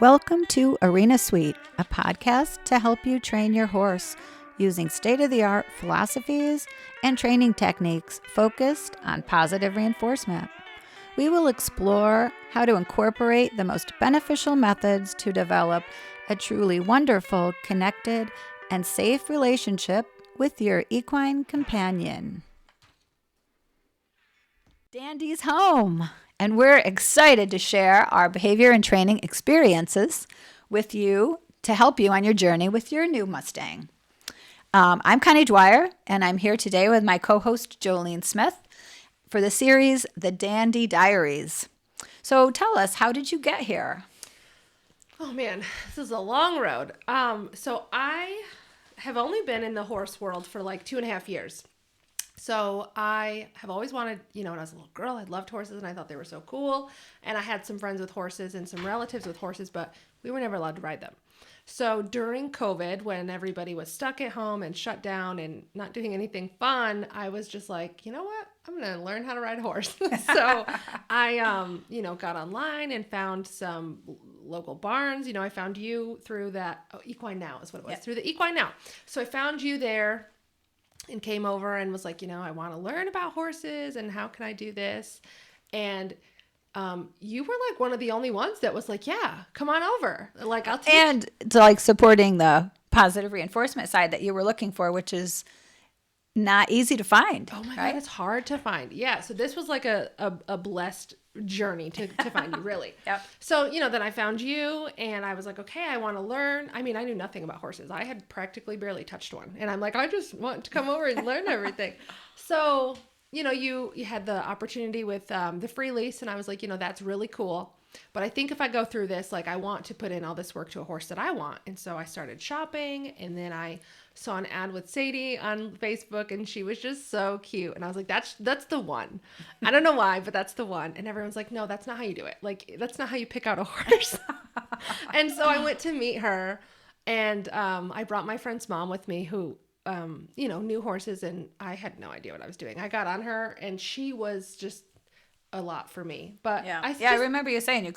Welcome to Arena Suite, a podcast to help you train your horse using state-of-the-art philosophies and training techniques focused on positive reinforcement. We will explore how to incorporate the most beneficial methods to develop a truly wonderful, connected, and safe relationship with your equine companion. Dandy's home, and we're excited to share our behavior and training experiences with you to help you on your journey with your new Mustang. I'm Constance Dwyer, and I'm here today with my co-host Jolene Smith for the series The Diaries. So tell us, how did you get here? Oh man, this is a long road. So I have only been in the horse world for like 2.5 years. So I have always wanted, when I was a little girl, I loved horses and I thought they were so cool. And I had some friends with horses and some relatives with horses, but we were never allowed to ride them. So during COVID, when everybody was stuck at home and shut down and not doing anything fun, I was just like, you know what? I'm going to learn how to ride a horse. So I, got online and found some local barns. I found you through that. Oh, Equine Now is what it was. Yeah. Through the Equine Now. So I found you there and came over and was like, I want to learn about horses and how can I do this? And you were like one of the only ones that was like, yeah, come on over. Like, I'll teach. And to like supporting the positive reinforcement side that you were looking for, which is not easy to find. Oh my God, it's hard to find. Yeah. So this was like a blessed journey to find you, really. Yep. So, then I found you and I was like, okay, I want to learn. I mean, I knew nothing about horses. I had practically barely touched one. And I'm like, I just want to come over and learn everything. So, you had the opportunity with the free lease and I was like, that's really cool. But I think if I go through this, like I want to put in all this work to a horse that I want. And so I started shopping and then I saw an ad with Sadie on Facebook and she was just so cute. And I was like, that's the one. I don't know why, but that's the one. And everyone's like, no, that's not how you do it. Like, that's not how you pick out a horse. And so I went to meet her and I brought my friend's mom with me who, knew horses and I had no idea what I was doing. I got on her and she was just a lot for me, but I remember you saying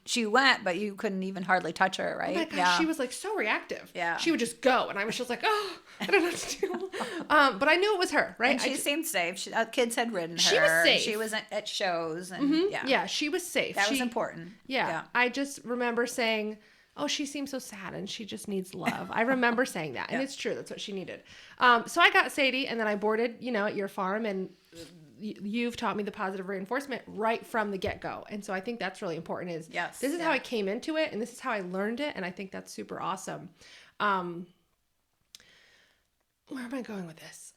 she went, but you couldn't even hardly touch her, right? Oh my gosh, she was like so reactive. Yeah. She would just go and I was just like, oh, I don't know what to do. But I knew it was her, right? And she seemed safe. Kids had ridden her. She was safe. She was at shows and yeah, she was safe. That was important. Yeah. I just remember saying, oh, she seems so sad and she just needs love. I remember saying that and it's true. That's what she needed. So I got Sadie and then I boarded, at your farm and you've taught me the positive reinforcement right from the get-go. And so I think that's really important this is how I came into it and this is how I learned it. And I think that's super awesome. Where am I going with this?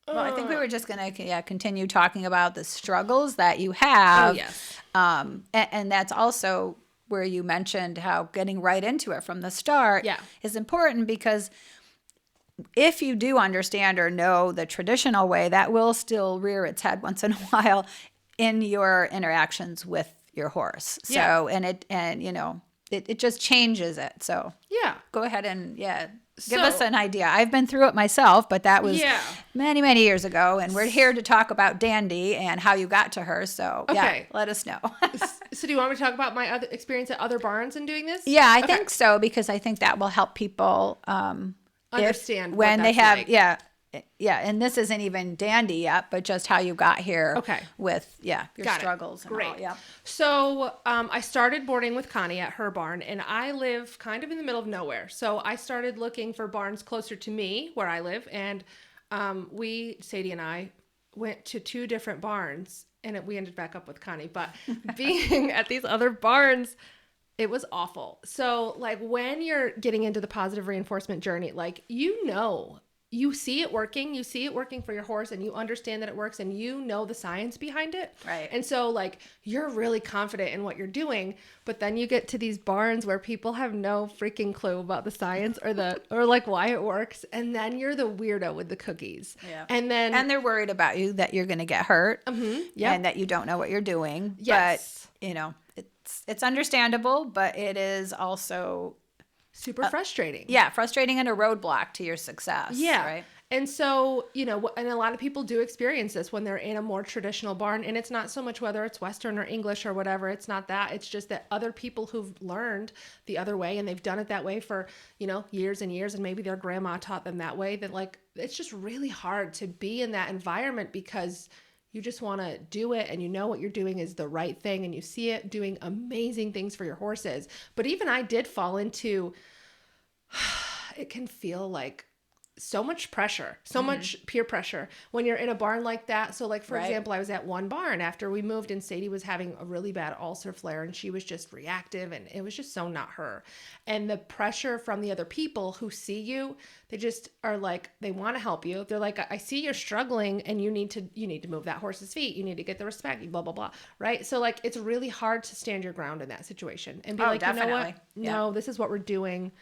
Well, I think we were just going to continue talking about the struggles that you have. Oh, yes. And that's also where you mentioned how getting right into it from the start is important because if you do understand or know the traditional way, that will still rear its head once in a while in your interactions with your horse. So, it just changes it. So go ahead and give us an idea. I've been through it myself, but that was many, many years ago. And we're here to talk about Dandy and how you got to her. So let us know. So do you want me to talk about my other experience at other barns in doing this? Yeah, I think so, because I think that will help people, understand when they have like. And this isn't even Dandy yet, but just how you got here with your struggles and Great. all. So I started boarding with Connie at her barn and I live kind of in the middle of nowhere, so I started looking for barns closer to me where I live, and Sadie and I went to 2 different barns and we ended back up with Connie, but being at these other barns, it was awful. So like when you're getting into the positive reinforcement journey, like, you see it working for your horse and you understand that it works and the science behind it. Right. And so like you're really confident in what you're doing, but then you get to these barns where people have no freaking clue about the science or like why it works. And then you're the weirdo with the cookies. Yeah. And they're worried about you, that you're going to get hurt and that you don't know what you're doing. Yes. But it's understandable, but it is also super frustrating. Frustrating and a roadblock to your success. Yeah. Right. And so, and a lot of people do experience this when they're in a more traditional barn. And it's not so much whether it's Western or English or whatever. It's not that. It's just that other people who've learned the other way and they've done it that way for, years and years, and maybe their grandma taught them that way, that like, it's just really hard to be in that environment because you just want to do it and what you're doing is the right thing and you see it doing amazing things for your horses. But even I did fall into, it can feel like so much pressure, so much peer pressure when you're in a barn like that. So like, for example, I was at one barn after we moved and Sadie was having a really bad ulcer flare and she was just reactive and it was just so not her. And the pressure from the other people who see you, they just are like, they want to help you. They're like, I see you're struggling and you need to move that horse's feet. You need to get the respect, blah, blah, blah. Right. So like, it's really hard to stand your ground in that situation and be definitely. You know what? No, this is what we're doing.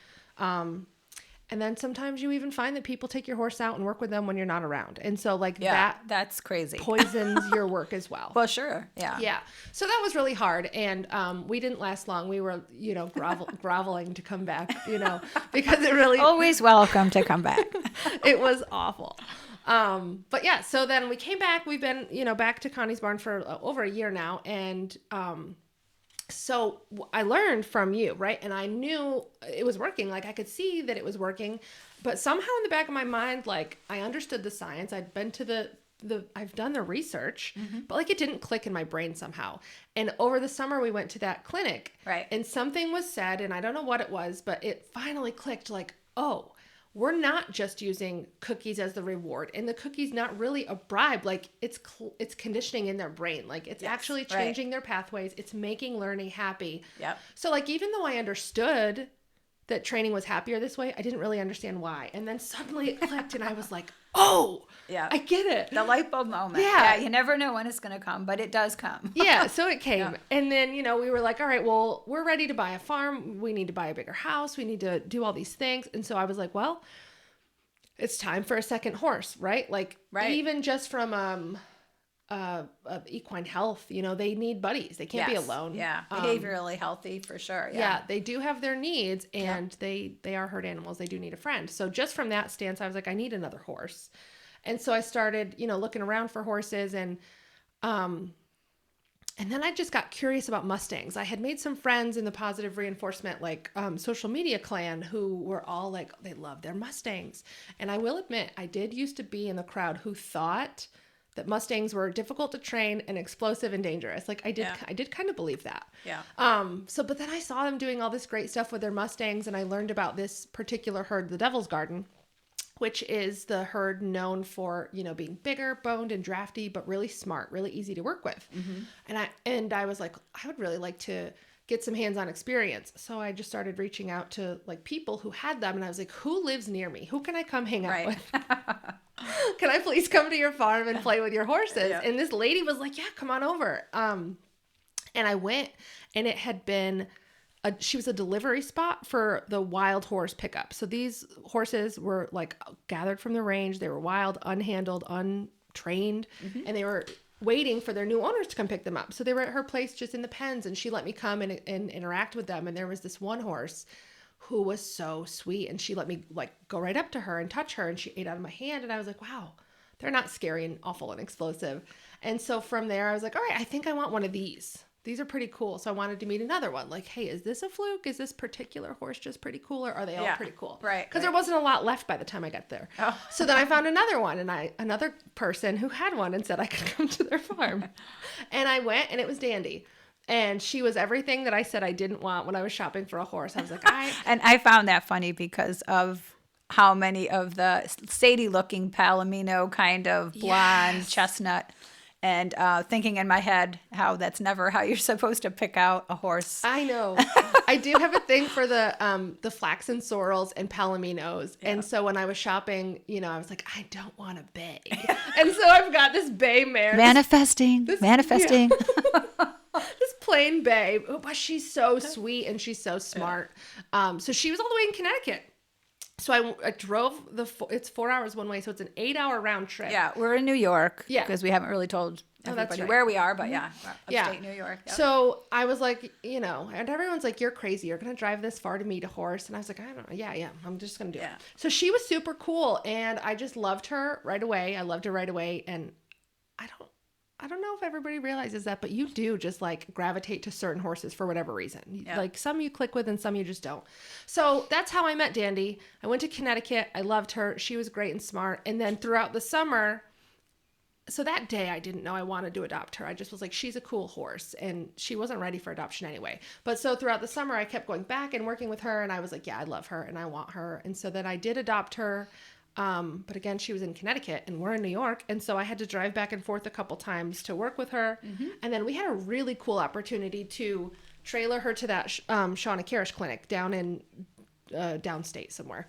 And then sometimes you even find that people take your horse out and work with them when you're not around. And so like that's crazy. Poisons your work as well. Well, sure. Yeah. Yeah. So that was really hard. And we didn't last long. We were, groveling to come back, because it really. Always welcome to come back. It was awful. But yeah, so then we came back. We've been, back to Connie's barn for over a year now. And so I learned from you, right? And I knew it was working. Like I could see that it was working, but somehow in the back of my mind, like I understood the science. I'd been to I've done the research, but like it didn't click in my brain somehow. And over the summer we went to that clinic, right? And something was said, and I don't know what it was, but it finally clicked. Like, oh, we're not just using cookies as the reward, and the cookie's not really a bribe. Like it's conditioning in their brain. Like it's actually changing their pathways. It's making learning happy. Yep. So like, even though I understood that training was happier this way, I didn't really understand why. And then suddenly it clicked and I was like, oh, yeah, I get it. The light bulb moment. Yeah. You never know when it's going to come, but it does come. Yeah. So it came. Yeah. And then, we were like, all right, well, we're ready to buy a farm. We need to buy a bigger house. We need to do all these things. And so I was like, well, it's time for a second horse, right? Like even just from, equine health, they need buddies. They can't be alone. Yeah. Behaviorally healthy for sure. Yeah. They do have their needs and they are herd animals. They do need a friend. So just from that stance, I was like, I need another horse. And so I started, looking around for horses and then I just got curious about Mustangs. I had made some friends in the positive reinforcement, social media clan who were all like, they loved their Mustangs. And I will admit, I did used to be in the crowd who thought that Mustangs were difficult to train and explosive and dangerous. Like I did kind of believe that. Yeah. But then I saw them doing all this great stuff with their Mustangs and I learned about this particular herd, the Devil's Garden, which is the herd known for, being bigger, boned and drafty, but really smart, really easy to work with. Mm-hmm. And I was like, I would really like to get some hands-on experience. So I just started reaching out to people who had them. And I was like, who lives near me? Who can I come hang out with? Can I please come to your farm and play with your horses? Yeah. And this lady was like, yeah, come on over. And I went and it had been, she was a delivery spot for the wild horse pickup. So these horses were gathered from the range. They were wild, unhandled, untrained, and they were waiting for their new owners to come pick them up. So they were at her place just in the pens and she let me come and interact with them. And there was this one horse who was so sweet and she let me go right up to her and touch her and she ate out of my hand. And I was like, wow, they're not scary and awful and explosive. And so from there I was like, all right, I think I want one of these. These are pretty cool. So I wanted to meet another one. Like, hey, is this a fluke? Is this particular horse just pretty cool? Or are they all pretty cool? Right. Because there wasn't a lot left by the time I got there. Oh. So then I found another one and another person who had one and said I could come to their farm. And I went and it was Dandy. And she was everything that I said I didn't want when I was shopping for a horse. I was like, And I found that funny because of how many of the Sadie-looking Palomino kind of blonde chestnut. And thinking in my head how that's never how you're supposed to pick out a horse. I know. I do have a thing for the flaxen sorrels and palominos. Yeah. And so when I was shopping, I was like, I don't want a bay. And so I've got this bay mare. Manifesting. Yeah. This plain bay. But she's so sweet and she's so smart. So she was all the way in Connecticut. So I drove it's 4 hours one way. So it's an 8-hour round trip. Yeah. We're in New York. Yeah. Because we haven't really told everybody where we are, but upstate New York. Yep. So I was like, and everyone's like, you're crazy. You're going to drive this far to meet a horse. And I was like, I don't know. Yeah. I'm just going to do it. So she was super cool. And I just loved her right away. And I don't know if everybody realizes that, but you do just like gravitate to certain horses for whatever reason. Yeah. Like some you click with and some you just don't. So that's how I met Dandy. I went to Connecticut. I loved her. She was great and smart. And then throughout the summer, so that day I didn't know I wanted to adopt her. I just was like, she's a cool horse, and she wasn't ready for adoption anyway. But so throughout the summer I kept going back and working with her, and I was like, yeah, I love her and I want her. And so then I did adopt her. But again, she was in Connecticut and we're in New York. And so I had to drive back and forth a couple times to work with her. Mm-hmm. And then we had a really cool opportunity to trailer her to that Shauna Karish clinic down in downstate somewhere.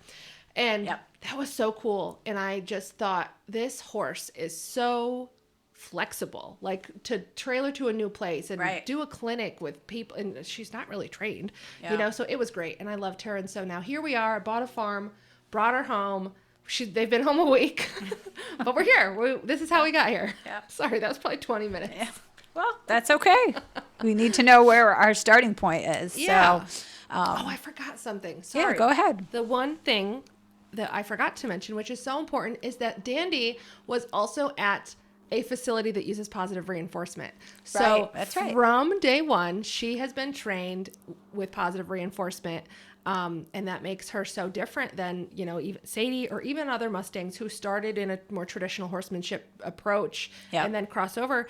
And that was so cool. And I just thought, this horse is so flexible, like to trailer to a new place and do a clinic with people. And she's not really trained, so it was great. And I loved her. And so now here we are, bought a farm, brought her home. They've been home a week, but we're here. This is how we got here. Yep. Sorry, that was probably 20 minutes. Yeah. Well, that's okay. We need to know where our starting point is. Yeah. So, I forgot something. Sorry. Yeah, go ahead. The one thing that I forgot to mention, which is so important, is that Dandy was also at a facility that uses positive reinforcement. So that's right. From day one, she has been trained with positive reinforcement. And that makes her so different than, even Sadie or even other Mustangs who started in a more traditional horsemanship approach and then cross over.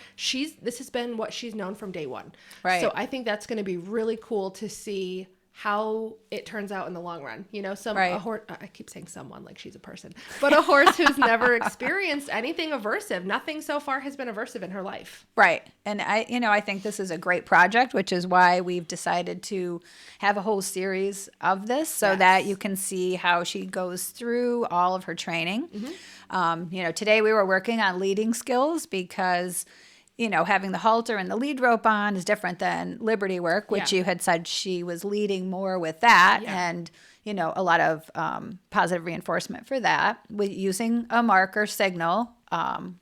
This has been what she's known from day one. Right. So I think that's going to be really cool to see how it turns out in the long run. A horse, I keep saying someone like she's a person, but a horse who's never experienced anything aversive. Nothing so far has been aversive in her life. Right. And I think this is a great project, which is why we've decided to have a whole series of this so that you can see how she goes through all of her training. Mm-hmm. Today we were working on leading skills because having the halter and the lead rope on is different than Liberty work, which you had said she was leading more with that. Yeah. And, a lot of positive reinforcement for that with using a marker signal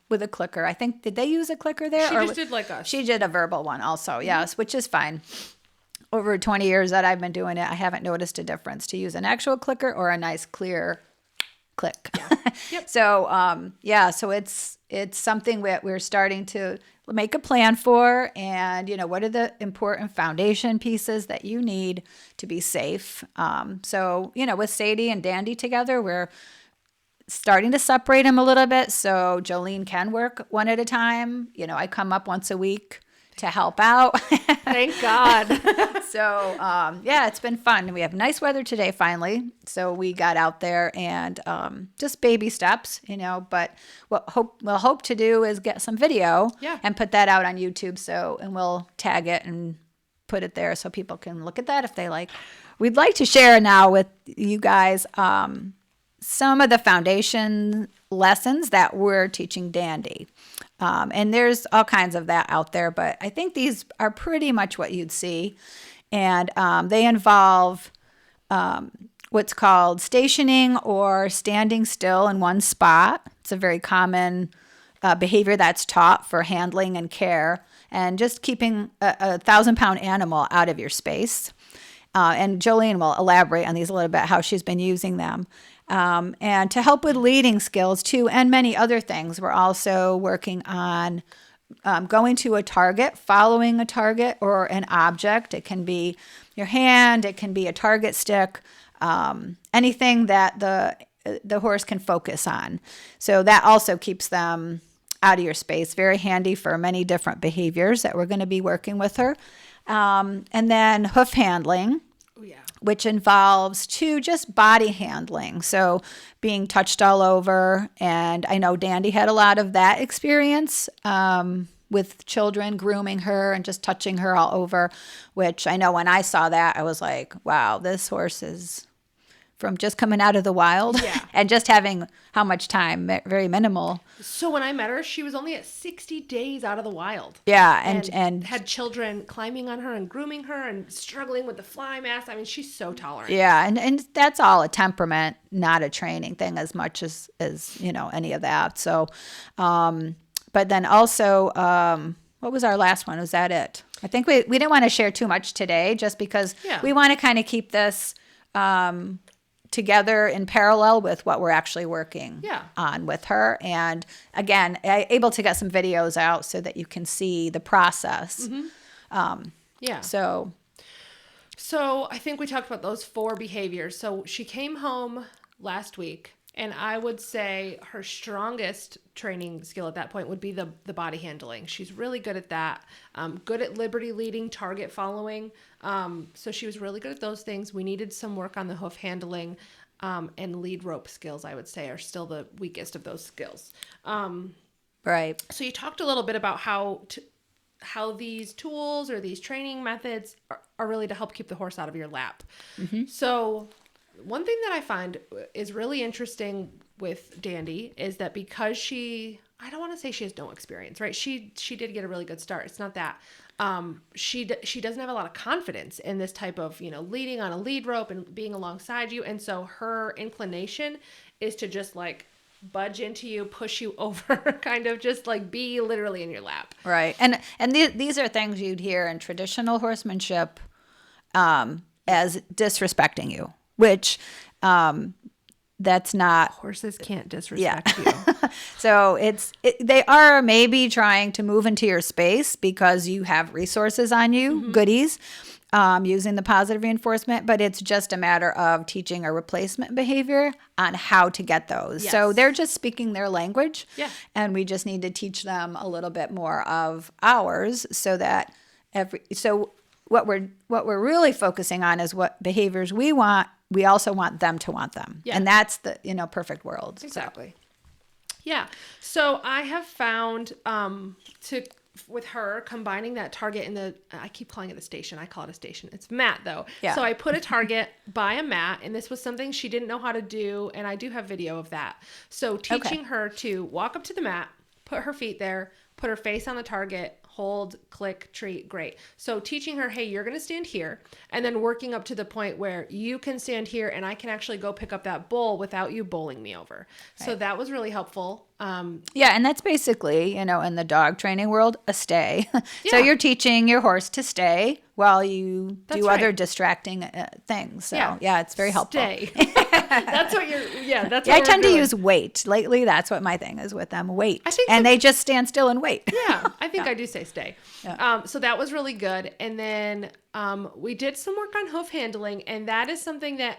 with a clicker. I think, did they use a clicker there? She just did like us. She did a verbal one also, yes, which is fine. Over 20 years that I've been doing it, I haven't noticed a difference to use an actual clicker or a nice clear click. Yeah. Yep. So it's something that we're starting to make a plan for, and what are the important foundation pieces that you need to be safe. With Sadie and Dandy together, we're starting to separate them a little bit so Jolene can work one at a time. I come up once a week to help out. Thank God. So, it's been fun. We have nice weather today, finally. So we got out there and just baby steps, but what we'll hope to do is get some video and put that out on YouTube. And we'll tag it and put it there so people can look at that if they like. We'd like to share now with you guys some of the foundation lessons that we're teaching Dandy. And there's all kinds of that out there, but I think these are pretty much what you'd see. And they involve what's called stationing or standing still in one spot. It's a very common behavior that's taught for handling and care, and just keeping a 1,000-pound animal out of your space. And Jolene will elaborate on these a little bit, how she's been using them. And to help with leading skills too, and many other things, we're also working on going to a target, following a target or an object. It can be your hand, it can be a target stick, anything that the horse can focus on. So that also keeps them out of your space. Very handy for many different behaviors that we're going to be working with her. And then hoof handling. Which involves just body handling. So being touched all over. And I know Dandy had a lot of that experience with children grooming her and just touching her all over, which I know when I saw that, I was like, wow, this horse is from just coming out of the wild and just having how much time, very minimal. So when I met her, she was only at 60 days out of the wild. Yeah. And had children climbing on her and grooming her and struggling with the fly mask. I mean, she's so tolerant. Yeah. And that's all a temperament, not a training thing as much as any of that. So, But then also, what was our last one? Was that it? I think we didn't want to share too much today just because we want to kind of keep this together in parallel with what we're actually working on with her. And again, able to get some videos out so that you can see the process. So I think we talked about those 4 behaviors. So she came home last week, and I would say her strongest training skill at that point would be the body handling. She's really good at that. Good at liberty leading, target following. So she was really good at those things. We needed some work on the hoof handling, and lead rope skills, I would say, are still the weakest of those skills. Right. So you talked a little bit about how these tools or these training methods are really to help keep the horse out of your lap. So one thing that I find is really interesting with Dandy is that because I don't want to say she has no experience, right? She did get a really good start. It's not that. She doesn't have a lot of confidence in this type of, leading on a lead rope and being alongside you. And so her inclination is to just like budge into you, push you over, kind of just like be literally in your lap. Right. And these are things you'd hear in traditional horsemanship as disrespecting you, which that's not. Horses can't disrespect you. So they are maybe trying to move into your space because you have resources on you, goodies, using the positive reinforcement, but it's just a matter of teaching a replacement behavior on how to get those. Yes. So they're just speaking their language, and we just need to teach them a little bit more of ours so that what we're really focusing on is what behaviors we want. We also want them to want them. Yeah. And that's the, perfect world. Exactly. So. Yeah. So I have found with her combining that target I keep calling it a station. I call it a station. It's mat though. Yeah. So I put a target by a mat, and this was something she didn't know how to do. And I do have video of that. So teaching her to walk up to the mat, put her feet there, put her face on the target, hold, click, treat, great. So teaching her, hey, you're going to stand here, and then working up to the point where you can stand here and I can actually go pick up that bull without you bowling me over. Right. So that was really helpful. And that's basically, in the dog training world, a stay. So you're teaching your horse to stay while you do other distracting things. So it's very helpful. Stay. That's what that's what I tend to use wait. Lately, that's what my thing is with them, wait. They just stand still and wait. I think I do say stay. Yeah. So that was really good. And then we did some work on hoof handling, and that is something that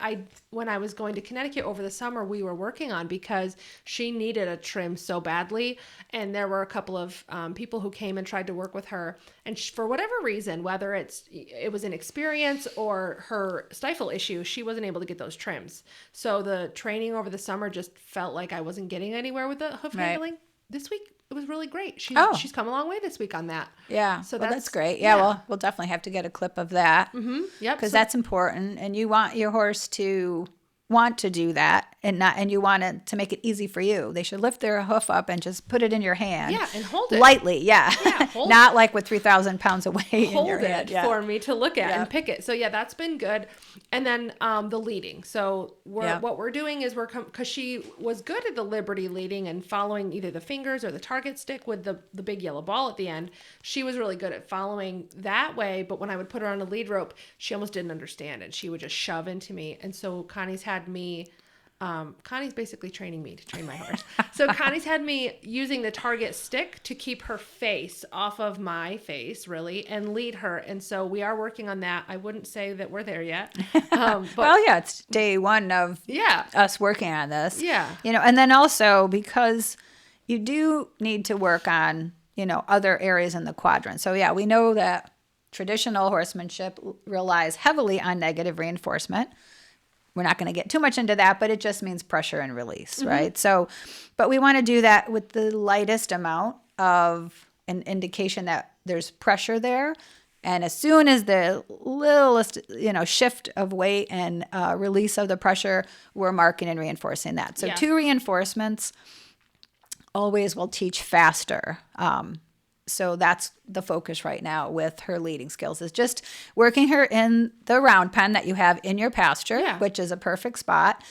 when I was going to Connecticut over the summer, we were working on because she needed a trim so badly. And there were a couple of people who came and tried to work with her. And for whatever reason, whether it was inexperience or her stifle issue, she wasn't able to get those trims. So the training over the summer just felt like I wasn't getting anywhere with the hoof handling. This week, it was really great. She's come a long way this week on that. Yeah. So that's great. Yeah. Well, we'll definitely have to get a clip of that. Mm-hmm. Yep. Because that's important. And you want your horse to want to do that and you want it to make it easy for you. They should lift their hoof up and just put it in your hand. Yeah. And hold it. Lightly. Yeah. Not like with 3,000 pounds of weight in your hand. Hold it for me to look at and pick it. So that's been good. And then the leading. So what we're doing is because she was good at the liberty leading and following either the fingers or the target stick with the big yellow ball at the end. She was really good at following that way. But when I would put her on a lead rope, she almost didn't understand it. She would just shove into me. And so Connie's had me, Connie's basically training me to train my horse. So Connie's had me using the target stick to keep her face off of my face, really, and lead her. And so we are working on that. I wouldn't say that we're there yet. But, it's day one of us working on this. Yeah. And then also because you do need to work on, other areas in the quadrant. So we know that traditional horsemanship relies heavily on negative reinforcement. We're not going to get too much into that, but it just means pressure and release, right? So, but we want to do that with the lightest amount of an indication that there's pressure there. And as soon as the littlest, shift of weight and release of the pressure, we're marking and reinforcing that. So 2 reinforcements always will teach faster So that's the focus right now with her leading skills, is just working her in the round pen that you have in your pasture, which is a perfect spot,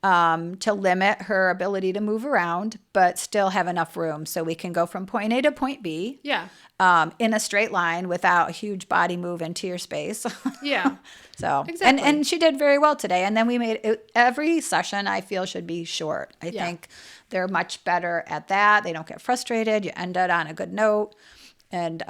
to limit her ability to move around, but still have enough room so we can go from point A to point B. Yeah. In a straight line without a huge body move into your space. Yeah. So, exactly. and she did very well today. And then we made it, every session I feel should be short. I think they're much better at that. They don't get frustrated. You end it on a good note. And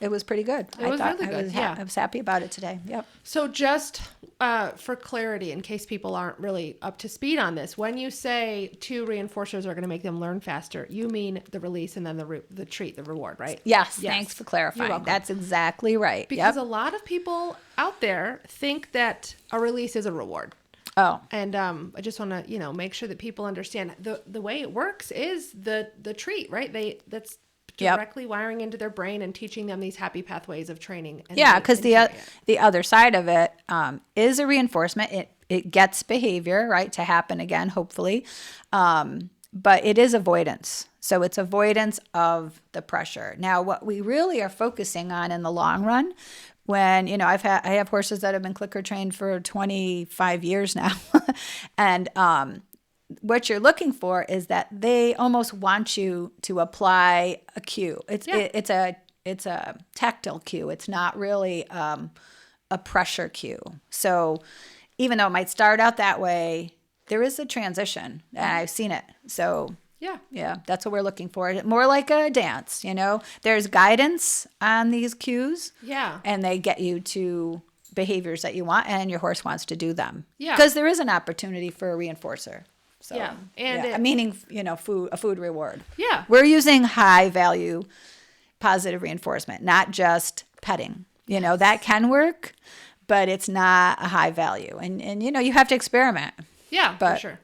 it was pretty good. It was really good. I was happy about it today. Yep. So just for clarity, in case people aren't really up to speed on this, when you say 2 reinforcers are going to make them learn faster, you mean the release and then the treat, the reward, right? Yes. Thanks for clarifying. That's exactly right. Because a lot of people out there think that a release is a reward. Oh. And I just want to, make sure that people understand the way it works is the treat, right? That's directly wiring into their brain and teaching them these happy pathways of training. And because the other side of it is a reinforcement. It gets behavior, right, to happen again, hopefully. But it is avoidance. So it's avoidance of the pressure. Now, what we really are focusing on in the long run, when, I have horses that have been clicker trained for 25 years now. And what you're looking for is that they almost want you to apply a cue. It's a tactile cue. It's not really a pressure cue. So even though it might start out that way, there is a transition, and I've seen it. So yeah, that's what we're looking for. More like a dance, There's guidance on these cues. Yeah. And they get you to behaviors that you want, and your horse wants to do them. Yeah. Because there is an opportunity for a reinforcer. So, and meaning, a food reward. Yeah. We're using high value positive reinforcement, not just petting. That can work, but it's not a high value. And you have to experiment. Yeah, but for sure.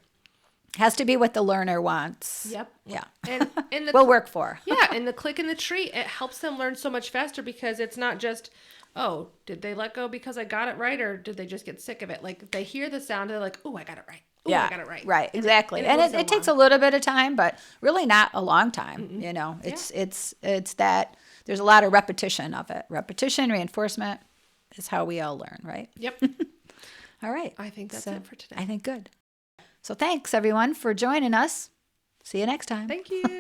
It has to be what the learner wants. Yep. Yeah. And will work for. Yeah, and the click and the treat, it helps them learn so much faster because it's not just, oh, did they let go because I got it right, or did they just get sick of it? Like, they hear the sound, they're like, oh, I got it right. Ooh, I got it right. Right, exactly. And it takes a little bit of time, but really not a long time. Mm-mm. It's that there's a lot of repetition of it. Repetition, reinforcement is how we all learn, right? Yep. All right. I think that's it for today. I think good. So thanks, everyone, for joining us. See you next time. Thank you.